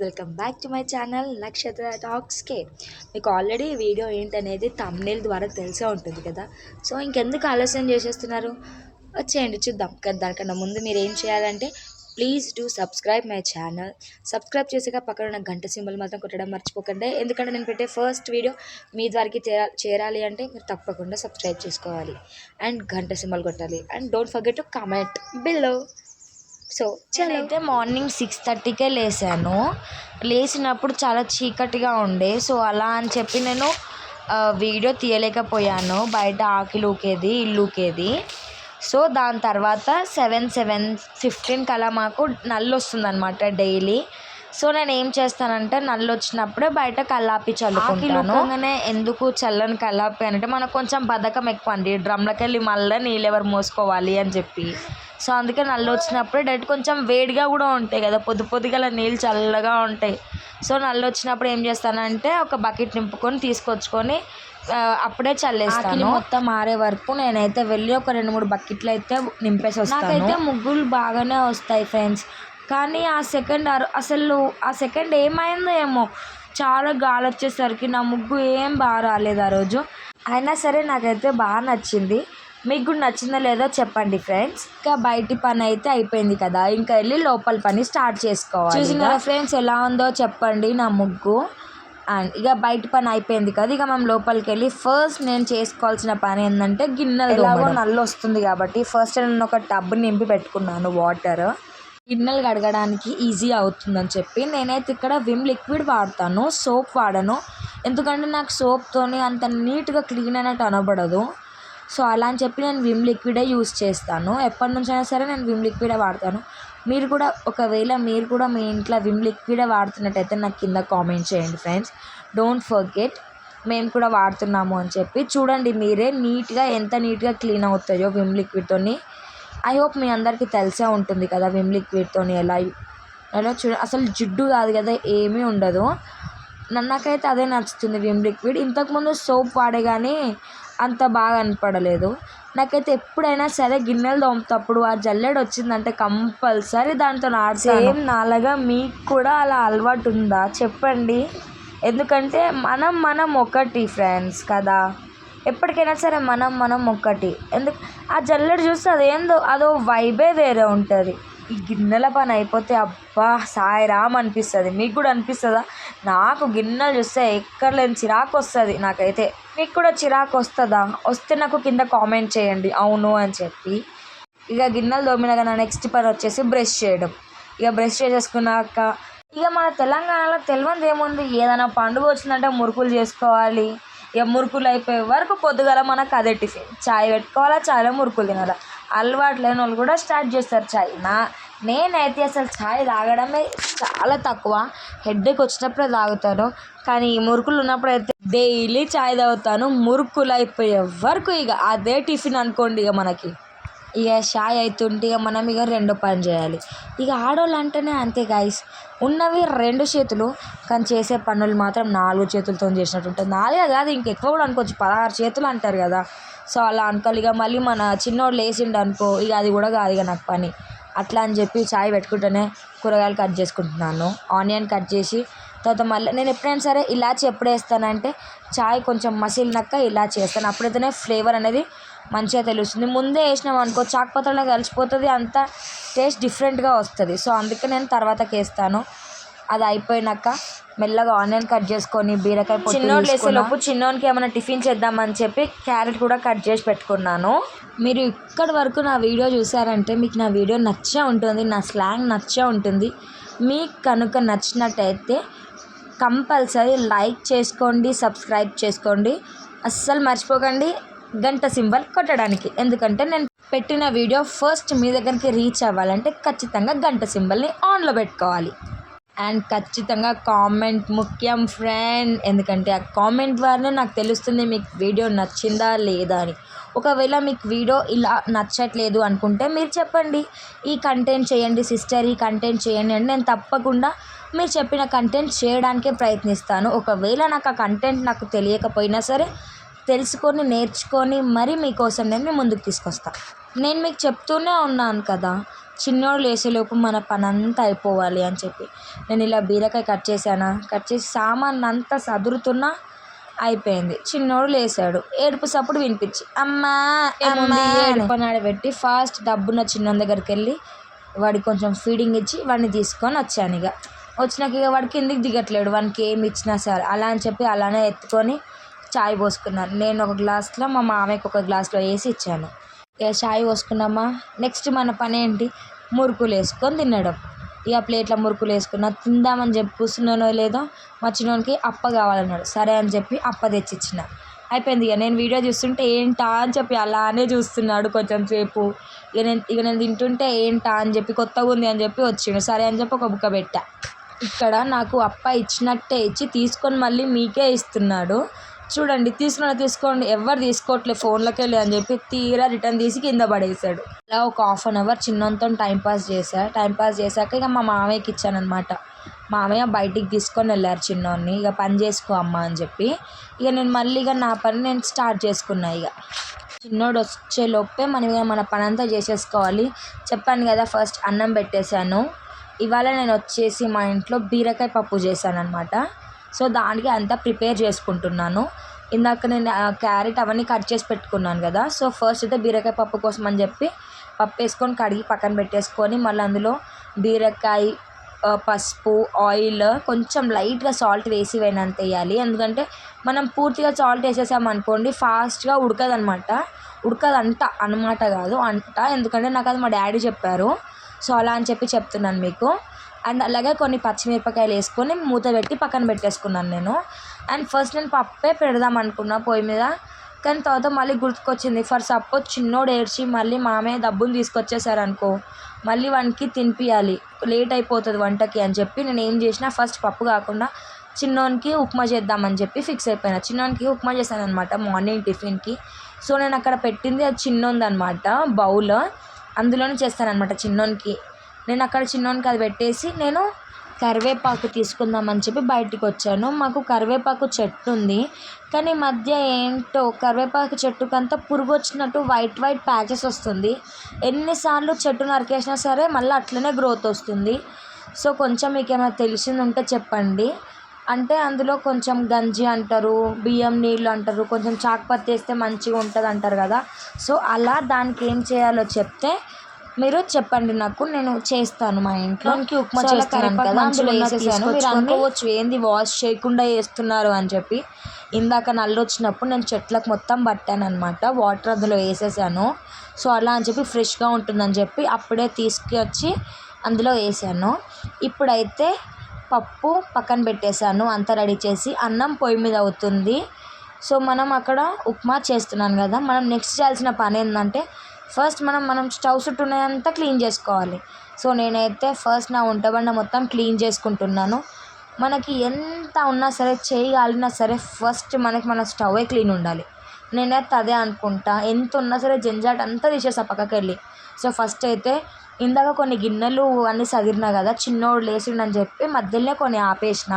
Welcome back to my channel నక్షత్ర టాక్స్కే. మీకు already ఈ వీడియో ఏంటనేది థంబ్నెయిల్ ద్వారా తెలిసే ఉంటుంది కదా. సో ఇంకెందుకు ఆలస్యం చేసేస్తున్నారు, వచ్చేయండి చూద్దాం. దానికన్నా ముందు మీరు ఏం చేయాలంటే please do subscribe my channel. Subscribe చేసాక పక్కన ఉన్న గంట సింబల్ మాత్రం కొట్టడం మర్చిపోకండి. ఎందుకంటే నేను పెట్టే ఫస్ట్ వీడియో మీ ద్వారాకి చేరాలి అంటే మీరు తప్పకుండా సబ్స్క్రైబ్ చేసుకోవాలి అండ్ గంట సింబల్ కొట్టాలి. And don't forget to comment below. So నేనైతే మార్నింగ్ 6:30కే లేసాను. లేచినప్పుడు చాలా చీకటిగా ఉండే, సో అలా అని చెప్పి నేను వీడియో తీయలేకపోయాను. బయట ఆకిలి ఊకేది, ఇల్లు ఊకేది. సో దాని తర్వాత 7:15 అలా మాకు నల్లు వస్తుందన్నమాట డైలీ. సో నేను ఏం చేస్తానంటే నల్లు వచ్చినప్పుడే బయట కల్లాపి చల్లుకుంటాను. ఎందుకు చల్లని కల్లాపి అంటే మనకు కొంచెం బద్ధకం ఎక్కువ అండి, డ్రమ్లకి వెళ్ళి మళ్ళీ నీళ్ళు ఎవరు మోసుకోవాలి అని చెప్పి. సో అందుకే నల్లు వచ్చినప్పుడే డైరెక్ట్ కొంచెం వేడిగా కూడా ఉంటాయి కదా, పొద్దుగల నీళ్ళు చల్లగా ఉంటాయి. సో నల్లు వచ్చినప్పుడు ఏం చేస్తానంటే ఒక బకెట్ నింపుకొని తీసుకొచ్చుకొని అప్పుడే చల్లేస్తాను. మొత్తం మారే వరకు నేనైతే వెళ్ళి ఒక 2-3 బకెట్లు అయితే నింపేసి వస్తాను. నాకైతే ముగ్గులు బాగానే వస్తాయి ఫ్రెండ్స్, కానీ ఆ సెకండ్ ఏమైందో ఏమో, చాలా గాలి వచ్చేసరికి నా ముగ్గు ఏం బాగా రాలేదు ఆ రోజు. అయినా సరే నాకైతే బాగా నచ్చింది. మీకు కూడా నచ్చిందో లేదో చెప్పండి ఫ్రెండ్స్. ఇంకా బయటి పని అయితే అయిపోయింది కదా, ఇంకా వెళ్ళి లోపల పని స్టార్ట్ చేసుకోవాలి. చూసినారా ఫ్రెండ్స్ ఎలా ఉందో చెప్పండి నా ముగ్గు. అండ్ ఇక బయట పని అయిపోయింది కదా, ఇక మనం లోపలికి వెళ్ళి ఫస్ట్ నేను చేసుకోవాల్సిన పని ఏంటంటే గిన్నెలు. ఎలాగో నల్లు వస్తుంది కాబట్టి ఫస్ట్ నేను ఒక టబ్ నింపి పెట్టుకున్నాను వాటర్. గిన్నెలు కడగడానికి ఈజీ అవుతుందని చెప్పి నేనైతే ఇక్కడ విమ్ లిక్విడ్ వాడతాను, సోప్ వాడను. ఎందుకంటే నాకు సోప్తోని అంత నీట్గా క్లీన్ అయినట్టు అనబడదు. సో అలా అని చెప్పి నేను విమ్ లిక్విడే యూస్ చేస్తాను. ఎప్పటి నుంచైనా సరే నేను విమ్ లిక్విడే వాడతాను. మీరు కూడా ఒకవేళ మీరు కూడా మీ ఇంట్లో విమ్ లిక్విడే వాడుతున్నట్టయితే నాకు కింద కామెంట్ చేయండి ఫ్రెండ్స్. డోంట్ ఫర్గెట్ మేము కూడా వాడుతున్నాము అని చెప్పి. చూడండి మీరే నీట్గా ఎంత నీట్గా క్లీన్ అవుతాయో విమ్ లిక్విడ్తోని. ఐ హోప్ మీ అందరికీ తెలిసే ఉంటుంది కదా విమ్ లిక్విడ్తోని ఎలా అసలు జిడ్డు కాదు కదా, ఏమీ ఉండదు. నాకైతే అదే నచ్చుతుంది విమ్ లిక్విడ్. ఇంతకుముందు సోప్ వాడే కానీ అంత బాగా అనిపడలేదు. నాకైతే ఎప్పుడైనా సరే గిన్నెలు తోమేటప్పుడు ఆ జల్లెడ వచ్చిందంటే కంపల్సరీ దాంతో ఆడతాను. సేమ్ నాలాగా మీకు కూడా అలా అలవాటు ఉందా చెప్పండి. ఎందుకంటే మనం ఒకటి ఫ్రెండ్స్ కదా, ఎప్పటికైనా సరే మనం ఒకటి. ఆ జల్లెడ చూస్తే అదో వైబే వేరే ఉంటుంది. ఈ గిన్నెల పని అయిపోతే అబ్బా సాయిరామ్ అనిపిస్తుంది. మీకు కూడా అనిపిస్తుందా? నాకు గిన్నెలు చూస్తే ఎక్కడ లేని చిరాకు వస్తుంది. నాకైతే మీకు కూడా చిరాకు వస్తుందా? వస్తే నాకు కింద కామెంట్ చేయండి అవును అని చెప్పి. ఇక గిన్నెలు తోమినాక నా నెక్స్ట్ పని వచ్చేసి బ్రష్ చేయడం. ఇక బ్రష్ చేసేసుకున్నాక ఇక మన తెలంగాణలో తెలియదు ఏముంది, ఏదైనా పండుగ వచ్చిందంటే మురుకులు చేసుకోవాలి. ఇక మురుకులు అయిపోయే వరకు పొద్దుగల మనకు అదే టిఫిన్, చాయ్ పెట్టుకోవాలా, చాయ్లో మురుకులు తినాలా. అలవాటు లేని వాళ్ళు కూడా స్టార్ట్ చేస్తారు చాయ్. నేనైతే అసలు చాయ్ తాగడమే చాలా తక్కువ, హెడ్ఏక్ వచ్చినప్పుడే తాగుతాను. కానీ ఈ మురుకులు ఉన్నప్పుడు అయితే డైలీ చాయ్ తాగుతాను. మురుకులు అయిపోయే వరకు ఇక అదే టిఫిన్ అనుకోండి. ఇక మనకి ఇక చాయ్ అవుతుంటే ఇక మనం ఇక రెండో పని చేయాలి. ఇక ఆడవాళ్ళు అంటేనే అంతే గైస్, ఉన్నవి 2 చేతులు కానీ చేసే పనులు మాత్రం 4 చేతులతో చేసినట్టు ఉంటుంది. 4 కాదు ఇంకెక్కువ కూడా అనుకోవచ్చు, 16 చేతులు అంటారు కదా. సో అలా అనుకోవాలి. ఇక మళ్ళీ మన చిన్నోడు లేచిండు అనుకో, ఇక అది కూడా కాదు ఇక నాకు పని. అట్లా అని చెప్పి చాయ్ పెట్టుకుంటేనే కూరగాయలు కట్ చేసుకుంటున్నాను. ఆనియన్ కట్ చేసి తర్వాత మళ్ళీ నేను ఎప్పుడైనా సరే ఇలాచి ఎప్పుడు వేస్తానంటే చాయ్ కొంచెం మసిలినాక ఇలాచి వేస్తాను. అప్పుడైతేనే ఫ్లేవర్ అనేది మంచిగా తెలుస్తుంది. ముందే వేసినాం అనుకో చాకుపత్రలో కలిసిపోతుంది, అంత టేస్ట్ డిఫరెంట్గా వస్తుంది. సో అందుకే నేను తర్వాతకి వేస్తాను. అది అయిపోయినాక మెల్లగా ఆనియన్ కట్ చేసుకొని బీరకాయ చిన్నోడు లేసేలోపు చిన్నోనికి ఏమైనా టిఫిన్ చేద్దామని చెప్పి క్యారెట్ కూడా కట్ చేసి పెట్టుకున్నాను. మీరు ఇక్కడి వరకు నా వీడియో చూసారంటే మీకు నా వీడియో నచ్చే ఉంటుంది, నా స్లాంగ్ నచ్చే ఉంటుంది. మీకు కనుక నచ్చినట్టయితే కంపల్సరీ లైక్ చేసుకోండి, సబ్స్క్రైబ్ చేసుకోండి. అస్సలు మర్చిపోకండి గంట సింబల్ కొట్టడానికి. ఎందుకంటే నేను పెట్టిన వీడియో ఫస్ట్ మీ దగ్గరికి రీచ్ అవ్వాలంటే ఖచ్చితంగా గంట సింబల్ని ఆన్లో పెట్టుకోవాలి. అండ్ ఖచ్చితంగా కామెంట్ ముఖ్యం ఫ్రెండ్, ఎందుకంటే ఆ కామెంట్ ద్వారానే నాకు తెలుస్తుంది మీకు వీడియో నచ్చిందా లేదా అని. ఒకవేళ మీకు వీడియో ఇలా నచ్చట్లేదు అనుకుంటే మీరు చెప్పండి, ఈ కంటెంట్ చేయండి సిస్టర్, ఈ కంటెంట్ చేయండి అంటే నేను తప్పకుండా మీరు చెప్పిన కంటెంట్ చేయడానికే ప్రయత్నిస్తాను. ఒకవేళ నాకు ఆ కంటెంట్ నాకు తెలియకపోయినా సరే తెలుసుకొని నేర్చుకొని మరి మీకోసం నేను మీ ముందుకు తీసుకొస్తాను. నేను మీకు చెప్తూనే ఉన్నాను కదా, చిన్నోడు లేచేలోపు మన పని అంతా అయిపోవాలి అని చెప్పి. నేను ఇలా బీరకాయ కట్ చేసి సామాన్ అంతా సదురుతున్నా అయిపోయింది. చిన్నోడు లేచాడు, ఏడుపు సప్పుడు వినిపించి అమ్మా ఏడుపనాడ పెట్టి ఫాస్ట్ డబ్బున్న చిన్న దగ్గరికి వెళ్ళి వాడికి కొంచెం ఫీడింగ్ ఇచ్చి వాడిని తీసుకొని వచ్చాను. వచ్చినాక వాడికి కిందికి దిగట్లేడు, వానికి ఏమి ఇచ్చినా సరే. అలా అని చెప్పి అలానే ఎత్తుకొని చాయ్ పోసుకున్నాను. నేను ఒక గ్లాస్లో, మా మామయ్యకి ఒక గ్లాస్లో వేసి ఇచ్చాను. చాయ్ పోసుకున్నామా, నెక్స్ట్ మన పని ఏంటి, మురుకులు వేసుకొని తినడం. ప్లేట్లో మురుకులు వేసుకున్నా, తిందామని చెప్పి కూర్చున్నానో లేదో మా చిన్నోనికి అప్ప కావాలన్నాడు. సరే అని చెప్పి అప్ప తెచ్చిచ్చిన. అయిపోయింది. నేను వీడియో చూస్తుంటే ఏంటా అని చెప్పి అలానే చూస్తున్నాడు కొంచెం సేపు. నేను తింటుంటే ఏంటా అని చెప్పి కొత్తగా ఉంది అని చెప్పి వచ్చిండు. సరే అని చెప్పి ఒక బుక్క పెట్టా. ఇక్కడ నాకు అప్ప ఇచ్చినట్టే ఇచ్చి తీసుకొని మళ్ళీ మీకే ఇస్తున్నాడు. చూడండి, తీసుకోండి, ఎవరు తీసుకోవట్లే ఫోన్లోకి వెళ్ళి అని చెప్పి తీరా రిటర్న్ తీసి కింద పడేసాడు. అలా ఒక 1/2 అవర్ చిన్నంతో టైంపాస్ చేశాక మా మామయ్యకి ఇచ్చానమాట. మామయ్య బయటికి తీసుకొని వెళ్ళారు చిన్నోన్ని. పని చేసుకో అమ్మ అని చెప్పి నేను మళ్ళీ నా పని నేను స్టార్ట్ చేసుకున్నా. చిన్నోడు వచ్చేలోపే మన పని అంతా చేసేసుకోవాలి. చెప్పాను కదా, ఫస్ట్ అన్నం పెట్టేశాను. ఇవాళ నేను వచ్చేసి మా ఇంట్లో బీరకాయ పప్పు చేశాను అనమాట. సో దానికి అంతా ప్రిపేర్ చేసుకుంటున్నాను. ఇందాక నేను క్యారెట్ అవన్నీ కట్ చేసి పెట్టుకున్నాను కదా. సో ఫస్ట్ అయితే బీరకాయ పప్పు కోసం అని చెప్పి పప్పు వేసుకొని కడిగి పక్కన పెట్టేసుకొని మళ్ళీ అందులో బీరకాయ, పసుపు, ఆయిల్, కొంచెం లైట్గా సాల్ట్ వేసి వేయనంత వేయాలి. ఎందుకంటే మనం పూర్తిగా సాల్ట్ వేసేసామనుకోండి ఫాస్ట్గా ఉడకదంట అనమాట కాదు అంట. ఎందుకంటే నాకు అది మా డాడీ చెప్పారు. సో అలా అని చెప్పి చెప్తున్నాను మీకు. అండ్ అలాగే కొన్ని పచ్చిమిరపకాయలు వేసుకొని మూత పెట్టి పక్కన పెట్టేసుకున్నాను నేను. అండ్ ఫస్ట్ నేను పప్పే పెడదాం అనుకున్నా పొయ్యి మీద. కానీ తర్వాత మళ్ళీ గుర్తుకొచ్చింది, ఫర్ సపోజ్ చిన్నోడు ఏడ్చి మళ్ళీ మామయ్య డబ్బులు తీసుకొచ్చేసారనుకో, మళ్ళీ వానికి తినిపియాలి, లేట్ అయిపోతుంది వంటకి అని చెప్పి నేను ఏం చేసిన, ఫస్ట్ పప్పు కాకుండా చిన్నోనికి ఉప్మా చేద్దామని చెప్పి ఫిక్స్ అయిపోయినా. చిన్నోనికి ఉప్మా చేశాను అనమాట మార్నింగ్ టిఫిన్కి. సో నేను అక్కడ పెట్టింది అది చిన్నోంది అనమాట బౌల్, అందులోనే చేస్తానమాట చిన్నోనికి. నేను అక్కడ చిన్నోనికి అది పెట్టేసి నేను కరివేపాకు తీసుకుందామని చెప్పి బయటికి వచ్చాను. మాకు కరివేపాకు చెట్టు ఉంది, కానీ మధ్య ఏంటో కరివేపాకు చెట్టుకంతా పురుగు వచ్చినట్టు వైట్ ప్యాచెస్ వస్తుంది. ఎన్నిసార్లు చెట్టు నరికేసినా సరే మళ్ళీ అట్లనే గ్రోత్ వస్తుంది. సో కొంచెం మీకు ఏమైనా తెలిసింది ఉంటే చెప్పండి. అంటే అందులో కొంచెం గంజి అంటారు, బియ్యం నీళ్ళు అంటారు, కొంచెం చాకుపత్తి వేస్తే మంచిగా ఉంటుంది అంటారు కదా. సో అలా దానికి ఏం చేయాలో చెప్తే మీరు చెప్పండి నాకు, నేను చేస్తాను మా ఇంట్లో. ఉప్మా చేస్తాను కదా, అందులో వేసేసాను. మీరు అనుకోవచ్చు ఏంది వాష్ చేయకుండా వేస్తున్నారు అని చెప్పి. ఇందాక నల్లు వచ్చినప్పుడు నేను చెట్లకు మొత్తం పట్టాను అనమాట, వాటర్ అందులో వేసేసాను. సో అలా అని చెప్పి ఫ్రెష్గా ఉంటుందని చెప్పి అప్పుడే తీసుకొచ్చి అందులో వేసాను. ఇప్పుడైతే పప్పు పక్కన పెట్టేశాను అంతా రెడీ చేసి. అన్నం పొయ్యి మీద అవుతుంది. సో మనం అక్కడ ఉప్మా చేస్తున్నాను కదా, మనం నెక్స్ట్ చేయాల్సిన పని ఏంటంటే ఫస్ట్ మనం స్టవ్ చుట్టూ ఉన్నదంతా క్లీన్ చేసుకోవాలి. సో నేనైతే ఫస్ట్ నా వంటబండ మొత్తం క్లీన్ చేసుకుంటున్నాను. మనకి ఎంత ఉన్నా సరే, చేయి కాలినా సరే, ఫస్ట్ మన స్టవ్వే క్లీన్ ఉండాలి. నేనైతే అదే అనుకుంటా. ఎంత ఉన్నా సరే జంజాట్ అంతా తీసేసా పక్కకి వెళ్ళి. సో ఫస్ట్ అయితే ఇందాక కొన్ని గిన్నెలు అన్నీ సదిరినా కదా, చిన్నోడు లేచిండని చెప్పి మధ్యలోనే కొన్ని ఆపేసిన.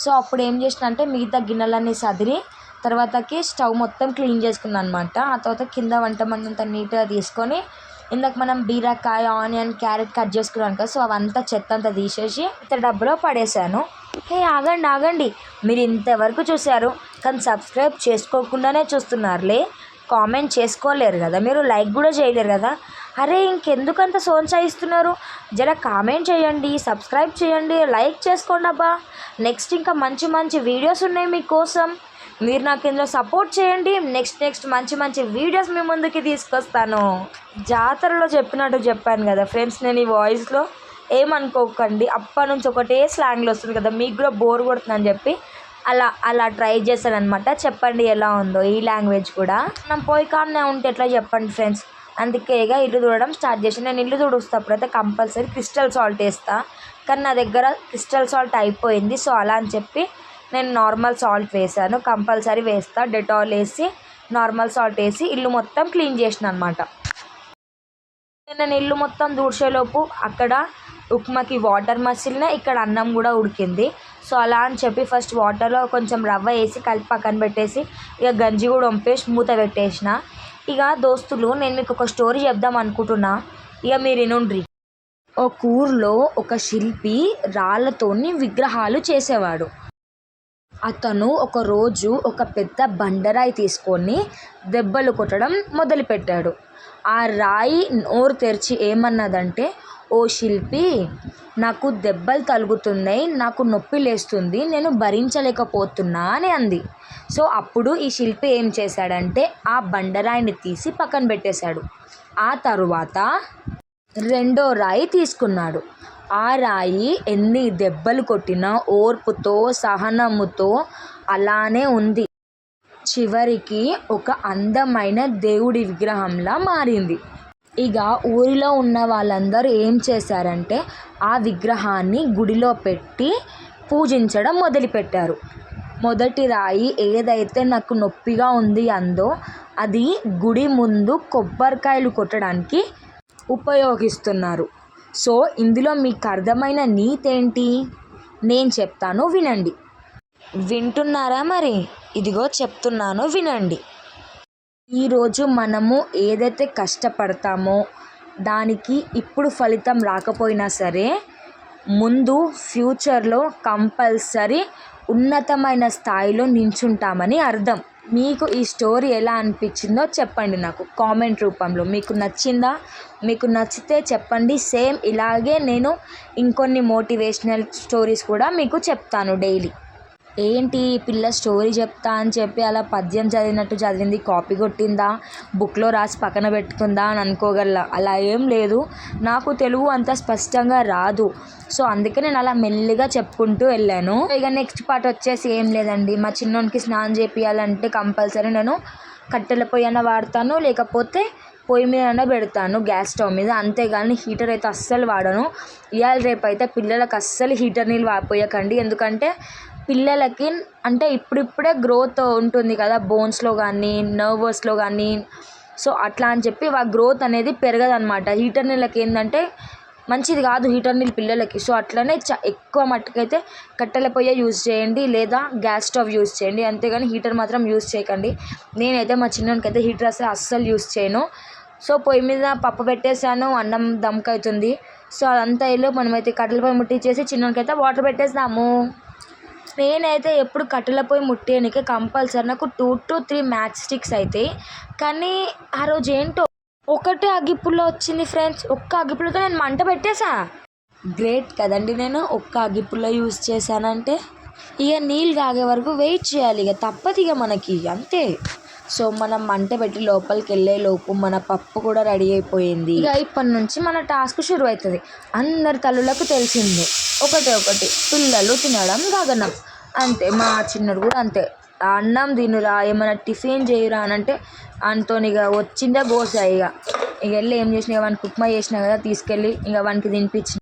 సో అప్పుడు ఏం చేసిన అంటే మిగతా గిన్నెలన్నీ సదిరి తర్వాతకి స్టవ్ మొత్తం క్లీన్ చేసుకున్నాను అనమాట. ఆ తర్వాత కింద వంట మందంతా నీట్గా తీసుకొని ఇందాక మనం బీరకాయ, ఆనియన్, క్యారెట్ కట్ చేసుకున్నాను కదా, సో అవంతా చెత్త అంతా తీసేసి ఇతర డబ్బులో పడేసాను. ఆగండి, మీరు ఇంతవరకు చూశారు కానీ సబ్స్క్రైబ్ చేసుకోకుండానే చూస్తున్నారులే, కామెంట్ చేసుకోలేరు కదా, మీరు లైక్ కూడా చేయలేరు కదా. అరే ఇంకెందుకంత సోన్చాయిస్తున్నారు, జర కామెంట్ చేయండి, సబ్స్క్రైబ్ చేయండి, లైక్ చేసుకోండి అబ్బా. నెక్స్ట్ ఇంకా మంచి వీడియోస్ ఉన్నాయి మీకోసం, మీరు నాకు ఇందులో సపోర్ట్ చేయండి. నెక్స్ట్ మంచి వీడియోస్ మీ ముందుకి తీసుకొస్తాను. జాతరలో చెప్పినట్టు చెప్పాను కదా ఫ్రెండ్స్, నేను ఈ వాయిస్లో ఏమనుకోకండి, అప్పటి నుంచి ఒకటే స్లాంగ్లో వస్తుంది కదా, మీకు కూడా బోర్ కొడుతుందని చెప్పి అలా ట్రై చేశాను అనమాట. చెప్పండి ఎలా ఉందో ఈ లాంగ్వేజ్ కూడా. మనం పోయి కాడనే ఉంటే ఎట్లా చెప్పండి ఫ్రెండ్స్. అందుకే ఇల్లు తుడవడం స్టార్ట్ చేసాను. నేను ఇల్లు తుడుస్తున్నప్పుడైతే కంపల్సరీ క్రిస్టల్ సాల్ట్ వేస్తా, కానీ నా దగ్గర క్రిస్టల్ సాల్ట్ అయిపోయింది. సో అలా అని చెప్పి నేను నార్మల్ సాల్ట్ వేసాను, కంపల్సరీ వేస్తా. డెటాల్ వేసి నార్మల్ సాల్ట్ వేసి ఇల్లు మొత్తం క్లీన్ చేసిన అనమాట. నేను ఇల్లు మొత్తం దూడ్చేలోపు అక్కడ ఉప్మాకి వాటర్ మసిలినా, ఇక్కడ అన్నం కూడా ఉడికింది. సో అలా అని చెప్పి ఫస్ట్ వాటర్లో కొంచెం రవ్వ వేసి కలిపి పక్కన పెట్టేసి ఇక గంజి కూడా వంపేసి మూత పెట్టేసిన. ఇక దోస్తులు నేను మీకు ఒక స్టోరీ చెప్దాం అనుకుంటున్నా, ఇక మీరు వినుండ్రి. ఒక ఊర్లో ఒక శిల్పి రాళ్ళతోని విగ్రహాలు చేసేవాడు. అతను ఒకరోజు ఒక పెద్ద బండరాయి తీసుకొని దెబ్బలు కొట్టడం మొదలుపెట్టాడు. ఆ రాయి నోరు తెరిచి ఏమన్నదంటే, ఓ శిల్పి, నాకు దెబ్బలు తగులుతున్నాయి, నాకు నొప్పి లేస్తుంది, నేను భరించలేకపోతున్నా అని అంది. సో అప్పుడు ఈ శిల్పి ఏం చేశాడంటే ఆ బండరాయిని తీసి పక్కన పెట్టేశాడు. ఆ తరువాత రెండో రాయి తీసుకున్నాడు. ఆ రాయి ఎన్ని దెబ్బలు కొట్టినా ఓర్పుతో సహనముతో అలానే ఉంది. చివరికి ఒక అందమైన దేవుడి విగ్రహంలా మారింది. ఇక ఊరిలో ఉన్న వాళ్ళందరూ ఏం చేశారంటే ఆ విగ్రహాన్ని గుడిలో పెట్టి పూజించడం మొదలుపెట్టారు. మొదటి రాయి ఏదైతే నాకు నొప్పిగా ఉంది అందో అది గుడి ముందు కొబ్బరికాయలు కొట్టడానికి ఉపయోగిస్తున్నారు. సో ఇందులో మీకు అర్థమైన నీతి ఏంటి నేను చెప్తాను వినండి. వింటున్నారా మరి? ఇదిగో చెప్తున్నాను వినండి. ఈరోజు మనము ఏదైతే కష్టపడతామో దానికి ఇప్పుడు ఫలితం రాకపోయినా సరే ముందు ఫ్యూచర్లో కంపల్సరీ ఉన్నతమైన స్థాయిలో నించుంటామని అర్థం. మీకు ఈ స్టోరీ ఎలా అనిపించిందో చెప్పండి నాకు కామెంట్ రూపంలో. మీకు నచ్చిందా? మీకు నచ్చితే చెప్పండి. సేమ్ ఇలాగే నేను ఇంకొన్ని మోటివేషనల్ స్టోరీస్ కూడా మీకు చెప్తాను డైలీ. ఏంటి పిల్ల స్టోరీ చెప్తా అని చెప్పి అలా పద్యం చదివినట్టు చదివింది, కాపీ కొట్టిందా, బుక్లో రాసి పక్కన పెట్టుకుందా అని అనుకోగల. అలా ఏం లేదు, నాకు తెలుగు అంత స్పష్టంగా రాదు. సో అందుకే నేను అలా మెల్లిగా చెప్పుకుంటూ వెళ్ళాను. ఇక నెక్స్ట్ పార్ట్ వచ్చేసి ఏం లేదండి, మా చిన్నోనికి స్నానం చేపియాలంటే కంపల్సరీ నేను కట్టెల పొయ్యి అయినా వాడతాను, లేకపోతే పొయ్యి మీద పెడతాను గ్యాస్ స్టవ్ మీద. అంతేగాని హీటర్ అయితే అస్సలు వాడను. ఇవాళ రేపు అయితే పిల్లలకు అస్సలు హీటర్ నీళ్ళు పోయకండి. ఎందుకంటే పిల్లలకి అంటే ఇప్పుడిప్పుడే గ్రోత్ ఉంటుంది కదా బోన్స్లో కానీ నర్వస్లో కానీ. సో అట్లా అని చెప్పి గ్రోత్ అనేది పెరగదనమాట. హీటర్ నీళ్ళకి ఏంటంటే మంచిది కాదు హీటర్ నీళ్ళు పిల్లలకి. సో అట్లనే ఎక్కువ మట్టుకైతే కట్టెల పొయ్యి యూజ్ చేయండి లేదా గ్యాస్ స్టవ్ యూజ్ చేయండి, అంతేగాని హీటర్ మాత్రం యూజ్ చేయకండి. నేనైతే మా చిన్నోనికి అయితే హీటర్ అస్సలు యూజ్ చేయను. సో పొయ్యి మీద పప్పు పెట్టేసాను, అన్నం దమ్కి అవుతుంది. సో అదంతా వెళ్ళి మనమైతే కట్టెల పొయ్యి ముట్టించేసి చిన్నోనికి అయితే వాటర్ పెట్టేద్దాము. నేనైతే ఎప్పుడు కట్టెల పొయ్యి ముట్టేయడానికి కంపల్సరీ నాకు 2 to 3 మ్యాచ్ స్టిక్స్ అవుతాయి. కానీ ఆ రోజు ఏంటో ఒకటే అగ్గిపుల్ల వచ్చింది ఫ్రెండ్స్. ఒక్క అగ్గిపుల్లతో నేను మంట పెట్టేసా. గ్రేట్ కదండి, నేను ఒక్క అగ్గిపుల్ల యూజ్ చేశానంటే. ఇక నీళ్ళు కాగే వరకు వెయిట్ చేయాలి, ఇక తప్పదు ఇక మనకి అంతే. సో మనం మంట పెట్టి లోపలికి వెళ్ళే లోపు మన పప్పు కూడా రెడీ అయిపోయింది. ఇక ఇప్పటి నుంచి మన టాస్క్ షురు అవుతుంది. అందరి తల్లులకు తెలిసిందే ఒకటి పిల్లలు తినడం గగనం. అంతే, మా చిన్నడు కూడా అంతే. అన్నం తినురా, ఏమైనా టిఫిన్ చేయురా అని అంటే అంతోని ఇక వచ్చిందే గోస. ఇక వెళ్ళి ఏం చేసినా, వానికి ఉప్మా చేసినా కదా తీసుకెళ్ళి ఇక వానికి తినిపించిన.